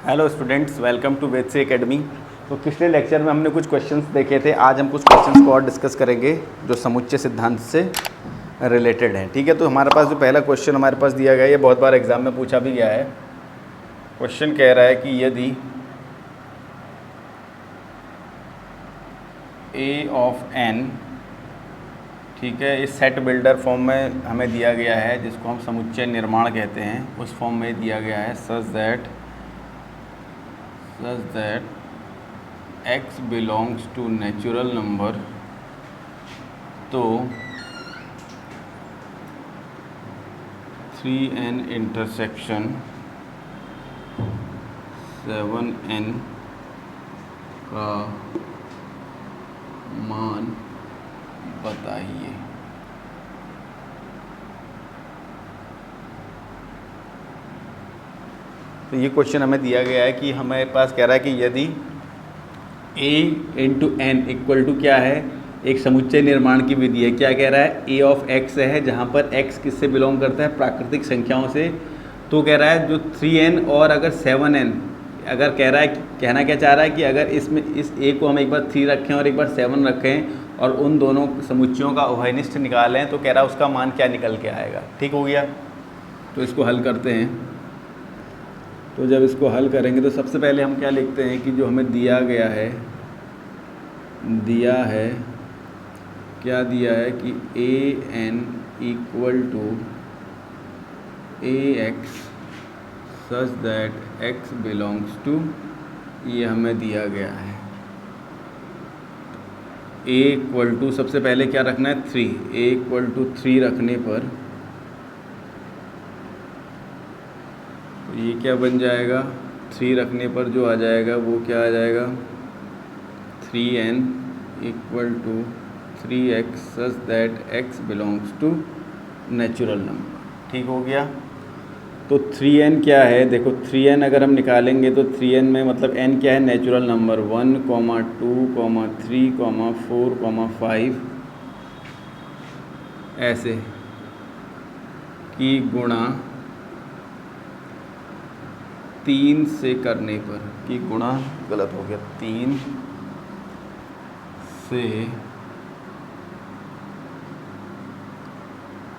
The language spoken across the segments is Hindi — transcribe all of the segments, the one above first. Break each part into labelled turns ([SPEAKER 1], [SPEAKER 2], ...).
[SPEAKER 1] Hello students, welcome to Vedsi academy. तो पिछले लेक्चर में हमने कुछ क्वेश्चंस देखे थे। आज हम कुछ क्वेश्चंस को और डिस्कस करेंगे जो समुच्चय सिद्धांत से रिलेटेड हैं। ठीक है, तो हमारे पास जो पहला क्वेश्चन हमारे पास दिया गया है, ये बहुत बार एग्जाम में पूछा भी गया है। क्वेश्चन कह रहा है कि यदि ए ऑफ एन, ठीक है, इस सेट बिल्डर फॉर्म में हमें दिया गया है, जिसको हम समुच्चय निर्माण कहते हैं, उस फॉर्म में दिया गया है सच that x belongs to natural number, तो 3n इंटरसेक्शन 7n का मान बताइए। तो ये क्वेश्चन हमें दिया गया है कि हमारे पास कह रहा है कि यदि a into n equal to क्या है, एक समुच्चय निर्माण की विधि है। क्या कह रहा है, a ऑफ x है, जहाँ पर x किससे बिलोंग करता है, प्राकृतिक संख्याओं से। तो कह रहा है जो 3n और अगर 7n, अगर कह रहा है, कहना क्या चाह रहा है कि अगर इसमें इस a को हम एक बार 3 रखें और एक बार 7 रखें और उन दोनों समुच्चयों का उभयनिष्ठ निकालें, तो कह रहा है उसका मान क्या निकल के आएगा। ठीक हो गया, तो इसको हल करते हैं। तो जब इसको हल करेंगे तो सबसे पहले हम क्या लिखते हैं कि जो हमें दिया गया है, क्या दिया है कि A N equal to A X such that X belongs to, ये हमें दिया गया है। ए इक्वल टू सबसे पहले क्या रखना है, 3। ए इक्वल टू 3 रखने पर तो ये क्या बन जाएगा, 3 रखने पर जो आ जाएगा वो क्या आ जाएगा, 3n equal to 3x such that x belongs to natural number. ठीक हो गया। तो 3n क्या है, देखो 3n अगर हम निकालेंगे तो 3n में मतलब n क्या है, नेचुरल नंबर 1, 2, 3, 4, 5 ऐसे की गुणा 3 से करने पर, कि गुणा गलत हो गया, 3 से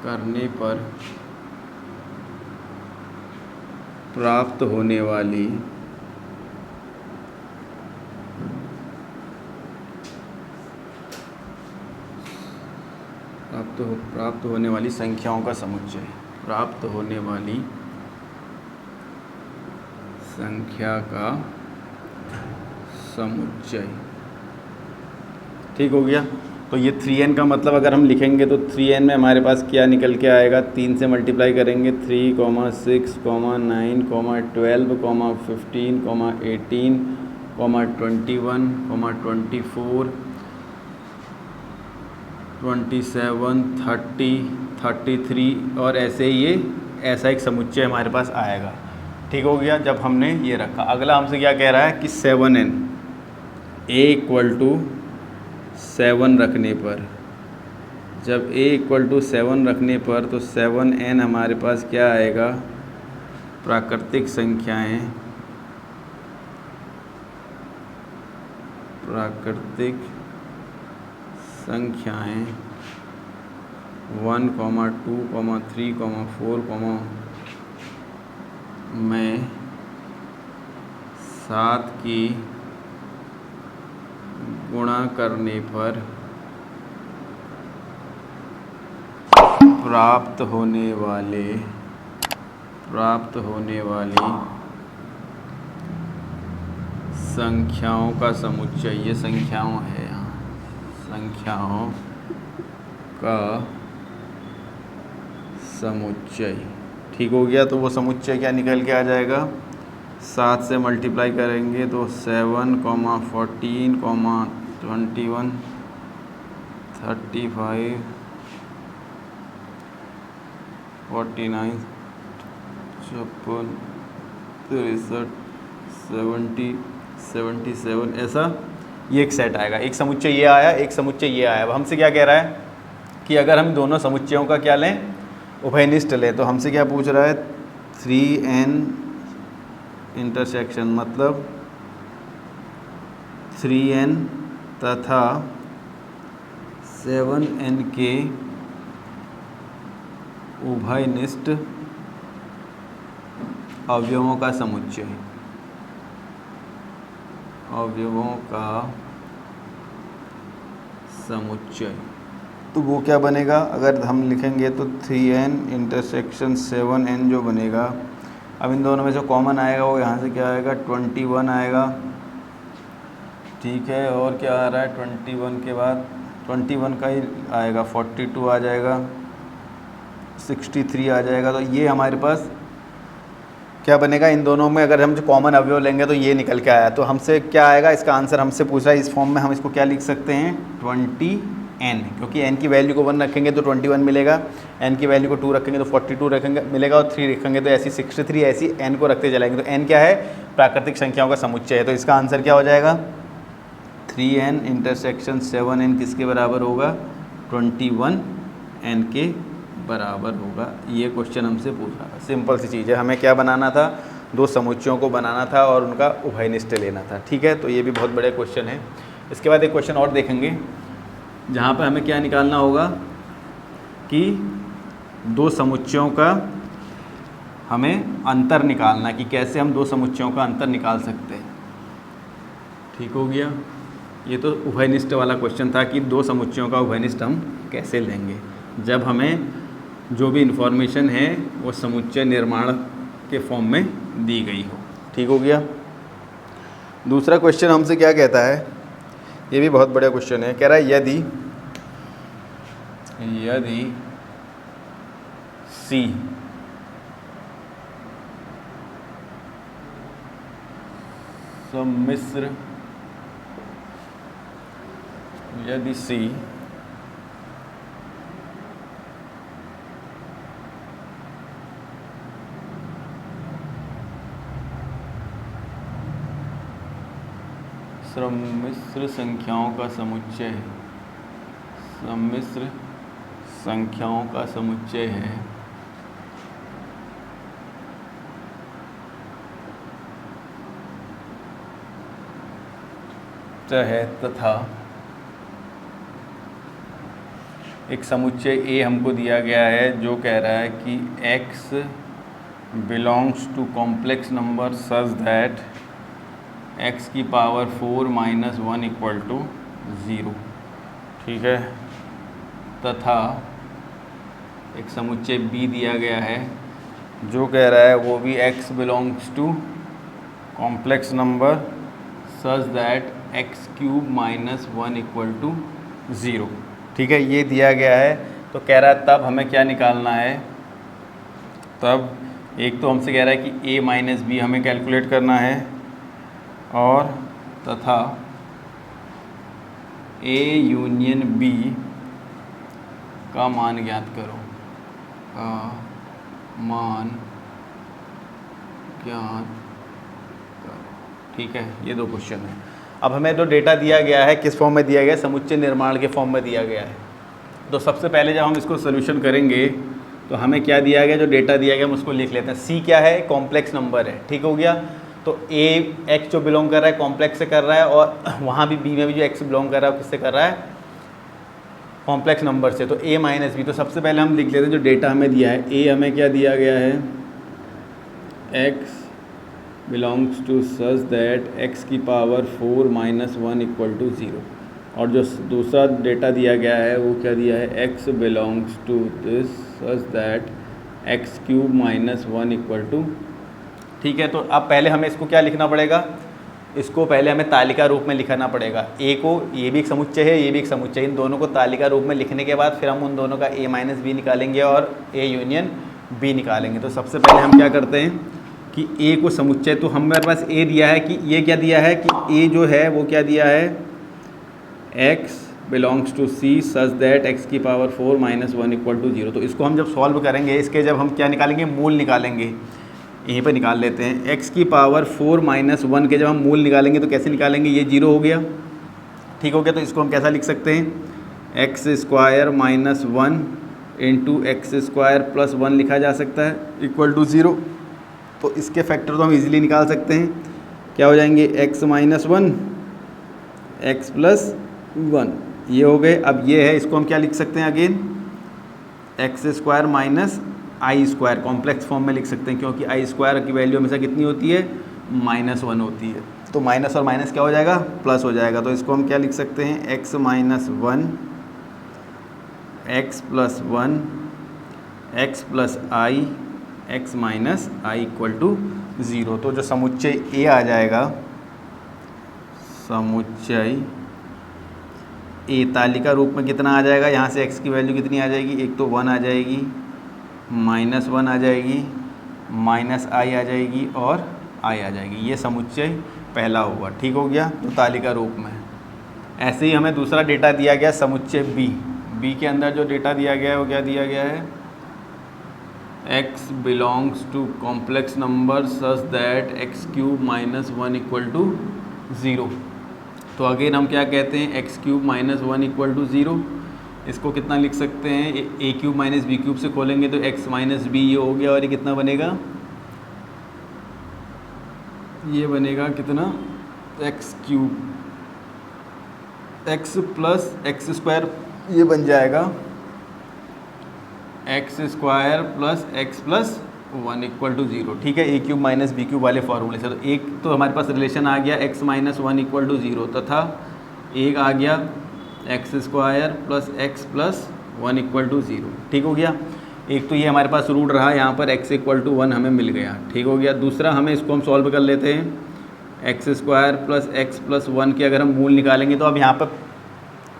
[SPEAKER 1] करने पर प्राप्त होने वाली संख्याओं का समुच्चय, प्राप्त होने वाली संख्या का समुच्चय। ठीक हो गया। तो ये 3n का मतलब अगर हम लिखेंगे तो 3n में हमारे पास क्या निकल के आएगा, 3 से मल्टीप्लाई करेंगे, 3, 6, 9, 12, 15, 18, 21, 24, 27, 30, 33 और ऐसे ये ऐसा एक समुच्चय हमारे पास आएगा। ठीक हो गया, जब हमने ये रखा। अगला हमसे क्या कह रहा है कि 7n, a इक्वल टू 7 रखने पर, जब a इक्वल टू 7 रखने पर तो 7n हमारे पास क्या आएगा, प्राकृतिक संख्याएं 1, 2, 3, 4 में 7 की गुणा करने पर प्राप्त होने वाली संख्याओं का समुच्चय, ये संख्याओं है यहाँ, संख्याओं का समुच्चय। ठीक हो गया। तो वो समुच्चय क्या निकल के आ जाएगा, 7 से मल्टीप्लाई करेंगे तो 7, 14, 21, 35, 49, 56, 63, 70, 77 ऐसा ये एक सेट आएगा। एक समुच्चय ये आया, एक समुच्चय ये आया। अब हमसे क्या कह रहा है कि अगर हम दोनों समुच्चयों का क्या लें, उभयनिष्ठ लें, तो हमसे क्या पूछ रहा है, 3n इंटरसेक्शन मतलब 3n तथा 7n के उभयनिष्ठ अवयवों का समुच्चय। अवयवों का समुच्चय तो वो क्या बनेगा, अगर हम लिखेंगे तो 3n इंटरसेक्शन 7n जो बनेगा, अब इन दोनों में से कॉमन आएगा वो यहाँ से क्या आएगा 21 आएगा, ठीक है। और क्या आ रहा है 21 के बाद 21 का ही आएगा 42 आ जाएगा, 63 आ जाएगा। तो ये हमारे पास क्या बनेगा, इन दोनों में अगर हम जो कॉमन अवयव लेंगे तो ये निकल के आया। तो हमसे क्या आएगा, इसका आंसर हमसे पूछ रहा है इस फॉर्म में, हम इसको क्या लिख सकते हैं 20n, क्योंकि n की वैल्यू को 1 रखेंगे तो 21 मिलेगा, n की वैल्यू को 2 रखेंगे तो 42 रखेंगे मिलेगा, और 3 रखेंगे तो ऐसी 63, ऐसी n को रखते चलाएंगे। तो n क्या है, प्राकृतिक संख्याओं का समुच्चय है। तो इसका आंसर क्या हो जाएगा 3n इंटरसेक्शन 7n किसके बराबर होगा 21n के बराबर होगा। ये क्वेश्चन हमसे पूछ रहा था। सिंपल सी चीज़ है, हमें क्या बनाना था, दो समुच्चयों को बनाना था और उनका उभयनिष्ठ लेना था, ठीक है। तो ये भी बहुत बड़े क्वेश्चन है। इसके बाद एक क्वेश्चन और देखेंगे जहाँ पर हमें क्या निकालना होगा कि दो समुच्चयों का हमें अंतर निकालना, कि कैसे हम दो समुच्चयों का अंतर निकाल सकते हैं। ठीक हो गया, ये तो उभयनिष्ठ वाला क्वेश्चन था कि दो समुच्चयों का उभयनिष्ठ हम कैसे लेंगे जब हमें जो भी इन्फॉर्मेशन है वो समुच्चय निर्माण के फॉर्म में दी गई हो। ठीक हो गया। दूसरा क्वेश्चन हमसे क्या कहता है, ये भी बहुत बड़ा क्वेश्चन है। कह रहा है यदि C सम्मिश्र, यदि C सम्मिश्र संख्याओं का समुच्चय है, सम्मिश्र संख्याओं का समुच्चय है, तथा एक समुच्चय A हमको दिया गया है जो कह रहा है कि x belongs to complex number such that x की पावर 4 माइनस 1 इक्वल टू 0, ठीक है। तथा एक समुच्चय B दिया गया है जो कह रहा है वो भी x belongs to complex number such that x cube minus 1 equal to 0, ठीक है। ये दिया गया है। तो कह रहा है तब हमें क्या निकालना है, तब एक तो हमसे कह रहा है कि a माइनस बी हमें कैलकुलेट करना है, और तथा A यूनियन B का मान ज्ञात करो, का मान ज्ञात करो, ठीक है। ये दो क्वेश्चन है। अब हमें जो डेटा दिया गया है किस फॉर्म में दिया गया है, समुच्चय निर्माण के फॉर्म में दिया गया है। तो सबसे पहले जब हम इसको सोल्यूशन करेंगे तो हमें क्या दिया गया, जो डेटा दिया गया हम उसको लिख लेते हैं। C क्या है, कॉम्प्लेक्स नंबर है, ठीक हो गया। तो A x जो बिलोंग कर रहा है कॉम्प्लेक्स से कर रहा है, और वहाँ भी B में भी जो x बिलोंग कर रहा है किससे कर रहा है, कॉम्प्लेक्स नंबर से। तो A माइनस बी, तो सबसे पहले हम लिख लेते हैं जो डेटा हमें दिया है। A हमें क्या दिया गया है, x belongs to such that x की पावर 4 माइनस 1 इक्वल टू 0, और जो दूसरा डेटा दिया गया है वो क्या दिया है, x belongs to this such that x cube minus 1 equal to, ठीक है। तो अब पहले हमें इसको क्या लिखना पड़ेगा, इसको पहले हमें तालिका रूप में लिखना पड़ेगा। A को, ये भी एक समुच्चय है, ये भी एक समुच्चय है, इन दोनों को तालिका रूप में लिखने के बाद फिर हम उन दोनों का A माइनस बी निकालेंगे और A यूनियन B निकालेंगे। तो सबसे पहले हम क्या करते हैं कि A को समुच्चय, तो हमारे पास A दिया है कि ये क्या दिया है कि A जो है वो क्या दिया है, x belongs to C such that x की पावर 4 माइनस 1 इक्वल टू 0। तो इसको हम जब सॉल्व करेंगे, इसके जब हम क्या निकालेंगे, मूल निकालेंगे, यहीं पर निकाल लेते हैं। x की पावर 4 माइनस 1 के जब हम मूल निकालेंगे तो कैसे निकालेंगे, ये 0 हो गया, ठीक हो गया। तो इसको हम कैसा लिख सकते हैं, x square minus 1 into x square plus 1 लिखा जा सकता है इक्वल टू 0, तो इसके फैक्टर तो हम इजीली निकाल सकते हैं। क्या हो जाएंगे, x माइनस 1 x प्लस 1, ये हो गए। अब ये है, इसको हम क्या लिख सकते हैं अगेन, एक्स स्क्वायर माइनस आई स्क्वायर, कॉम्प्लेक्स फॉर्म में लिख सकते हैं क्योंकि आई स्क्वायर की वैल्यू हमेशा कितनी होती है, -1 होती है। तो माइनस और माइनस क्या हो जाएगा, प्लस हो जाएगा। तो इसको हम क्या लिख सकते हैं, x minus 1 x plus 1 x plus i x minus i equal to 0। तो जो समुच्चय A आ जाएगा, समुच्चय A तालिका रूप में कितना आ जाएगा, यहाँ से x की वैल्यू कितनी आ जाएगी, एक तो 1 आ जाएगी, -1 आ जाएगी, माइनस आई आ जाएगी और आई आ जाएगी। ये समुच्चय पहला होगा, ठीक हो गया, तो तालिका रूप में। ऐसे ही हमें दूसरा डेटा दिया गया समुच्चय B के अंदर जो डेटा दिया गया है वो क्या दिया गया है, x belongs to complex number such that x³ minus 1 equal to 0। तो अगेन हम क्या कहते हैं, x³ माइनस 1 इक्वल टू 0। इसको कितना लिख सकते हैं, a³ माइनस b³ से खोलेंगे तो x माइनस b ये हो गया, और ये कितना बनेगा, ये बनेगा कितना, x³ x plus x square, ये बन जाएगा x square plus x plus 1 equal to 0। ठीक है, a³ माइनस b³ वाले फॉर्मूले से। तो एक तो हमारे पास रिलेशन आ गया x माइनस 1 इक्वल टू 0, तथा एक आ गया x square plus x plus 1 equal to 0। ठीक हो गया, एक तो ये हमारे पास रूट रहा, यहाँ पर x इक्वल टू 1 हमें मिल गया। ठीक हो गया, दूसरा हमें इसको हम सॉल्व कर लेते हैं, x square plus x plus 1 के अगर हम मूल निकालेंगे तो अब यहाँ पर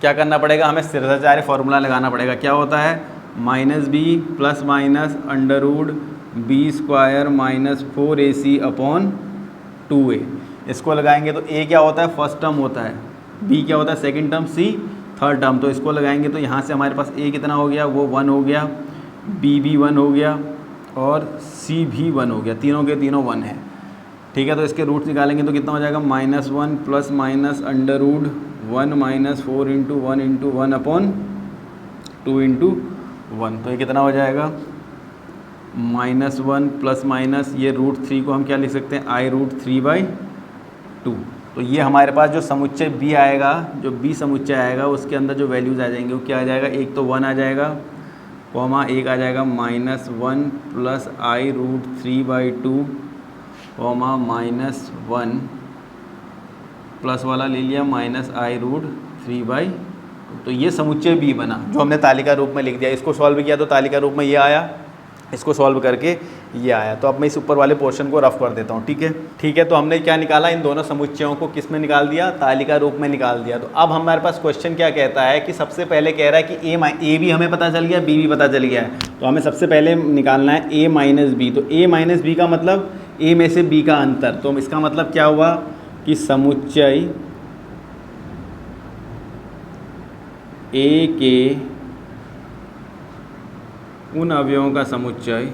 [SPEAKER 1] क्या करना पड़ेगा, हमें सिरचार्य फार्मूला लगाना पड़ेगा। क्या होता है, minus b plus minus under root b square minus 4ac upon 2a। इसको लगाएंगे तो a क्या होता है, फर्स्ट टर्म होता है, b क्या होता है, second term, c third term. तो इसको लगाएंगे तो यहाँ से हमारे पास a कितना हो गया, वो 1 हो गया, b भी 1 हो गया और c भी 1 हो गया, तीनों के तीनों 1 है। ठीक है, तो इसके रूट्स निकालेंगे तो कितना हो जाएगा, -1 plus minus under root 1 minus 4 into 1 into 1 upon 2 into 1। तो ये कितना हो जाएगा, -1 प्लस माइनस ये √3 को हम क्या लिख सकते हैं, i√3/2। तो ये हमारे पास जो समुच्चय B आएगा, जो B समुच्चय आएगा उसके अंदर जो वैल्यूज़ आ जाएंगे वो क्या आ जाएगा, एक तो 1 आ जाएगा, कॉमा एक आ जाएगा -1 प्लस i√3/2, कॉमा -1 प्लस वाला ले लिया -i√3/2। तो ये समुच्चय B बना, जो हमने तालिका रूप में लिख दिया। इसको सॉल्व किया तो तालिका रूप में ये आया, इसको सॉल्व करके ये आया। तो अब मैं इस ऊपर वाले पोर्शन को रफ कर देता हूँ। ठीक है, ठीक है, तो हमने क्या निकाला, इन दोनों समुच्चयों को किस में निकाल दिया, तालिका रूप में निकाल दिया। तो अब हमारे पास क्वेश्चन क्या कहता है कि सबसे पहले कह रहा है कि ए भी हमें पता चल गया, बी भी पता चल गया है, तो हमें सबसे पहले निकालना है a माइनस बी। तो a माइनस बी का मतलब a में से b का अंतर। तो इसका मतलब क्या हुआ कि समुच्चय a के उन अवयवों का समुच्चय,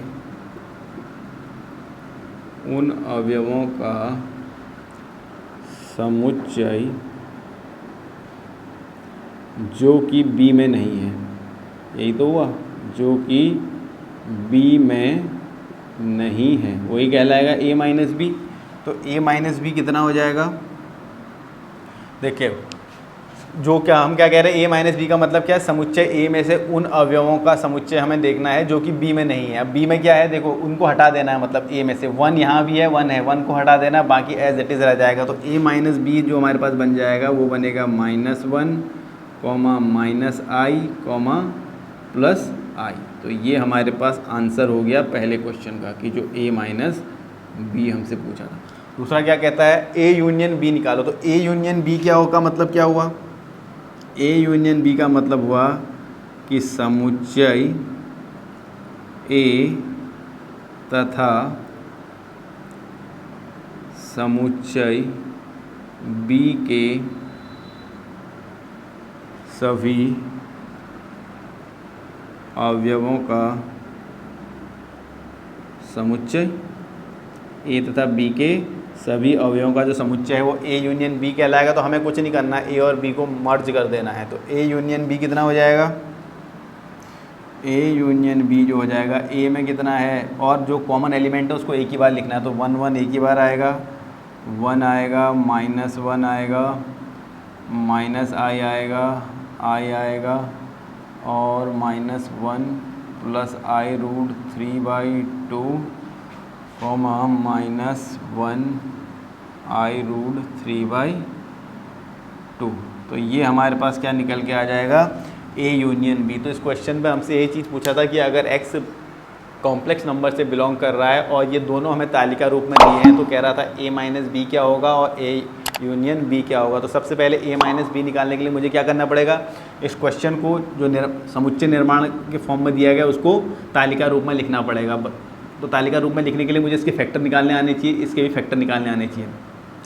[SPEAKER 1] उन अवयवों का समुच्चय जो कि B में नहीं है, यही तो हुआ, जो कि B में नहीं है वही कहलाएगा a माइनस बी। तो a माइनस बी कितना हो जाएगा, देखिए जो क्या हम क्या कह रहे हैं, a माइनस बी का मतलब क्या है, समुच्चय a में से उन अवयवों का समुच्चय हमें देखना है जो कि b में नहीं है। अब b में क्या है, देखो उनको हटा देना है, मतलब a में से 1 यहाँ भी है, 1 है, 1 को हटा देना, बाकी एज इट इज़ रह जाएगा। तो a माइनस बी जो हमारे पास बन जाएगा वो बनेगा -1 कॉमा -i कॉमा +i। तो ये हमारे पास आंसर हो गया पहले क्वेश्चन का कि जो a माइनस बी हमसे पूछा था। दूसरा क्या कहता है, a यूनियन b निकालो। तो a यूनियन b क्या होगा, मतलब क्या हुआ, a यूनियन b का मतलब हुआ कि समुच्चय a तथा समुच्चय b के सभी अवयवों का समुच्चय, a तथा b के सभी अवयवों का जो समुच्चय है वो a यूनियन b कहलाएगा। तो हमें कुछ नहीं करना, a और b को मर्ज कर देना है। तो a यूनियन b कितना हो जाएगा, ए यूनियन बी जो हो जाएगा, ए में कितना है और जो कॉमन एलिमेंट है उसको एक ही बार लिखना है, तो 1 1 एक ही बार आएगा, 1 आएगा, -1 आएगा, माइनस आई आएगा, आई आएगा और -1 प्लस i√3/2 कॉमा -1 i√3/2। तो ये हमारे पास क्या निकल के आ जाएगा, ए यूनियन बी। तो इस क्वेश्चन पे हमसे ये चीज़ पूछा था कि अगर x कॉम्प्लेक्स नंबर से बिलोंग कर रहा है और ये दोनों हमें तालिका रूप में दिए हैं, तो कह रहा था a माइनस बी क्या होगा और a यूनियन b क्या होगा। तो सबसे पहले a माइनस बी निकालने के लिए मुझे क्या करना पड़ेगा, इस क्वेश्चन को जो समुच्चय निर्माण के फॉर्म में दिया गया उसको तालिका रूप में लिखना पड़ेगा। तो तालिका रूप में लिखने के लिए मुझे इसके फैक्टर निकालने आने चाहिए, इसके भी फैक्टर निकालने आने चाहिए।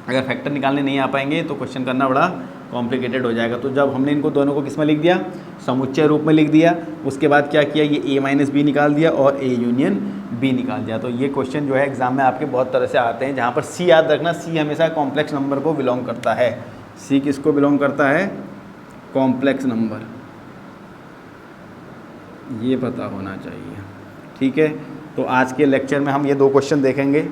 [SPEAKER 1] अगर फैक्टर निकालने नहीं आ पाएंगे तो क्वेश्चन करना बड़ा कॉम्प्लिकेटेड हो जाएगा। तो जब हमने इनको दोनों को किस में लिख दिया, समुच्चय रूप में लिख दिया, उसके बाद क्या किया, ये a माइनस बी निकाल दिया और a यूनियन b निकाल दिया। तो ये क्वेश्चन जो है एग्जाम में आपके बहुत तरह से आते हैं, जहाँ पर c याद रखना, c हमेशा कॉम्प्लेक्स नंबर को बिलोंग करता है। c किसको बिलोंग करता है, कॉम्प्लेक्स नंबर, ये पता होना चाहिए। ठीक है, तो आज के लेक्चर में हम ये 2 क्वेश्चन देखेंगे,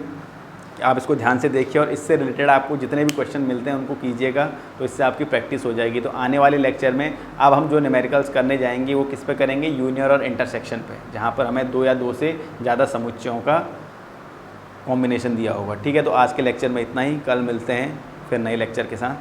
[SPEAKER 1] आप इसको ध्यान से देखिए और इससे रिलेटेड आपको जितने भी क्वेश्चन मिलते हैं उनको कीजिएगा, तो इससे आपकी प्रैक्टिस हो जाएगी। तो आने वाले लेक्चर में अब हम जो न्यूमेरिकल्स करने जाएंगे वो किस पे करेंगे, यूनियन और इंटरसेक्शन पे, जहाँ पर हमें 2 या 2 से ज़्यादा समुच्चयों का कॉम्बिनेशन दिया होगा। ठीक है, तो आज के लेक्चर में इतना ही, कल मिलते हैं फिर नए लेक्चर के साथ।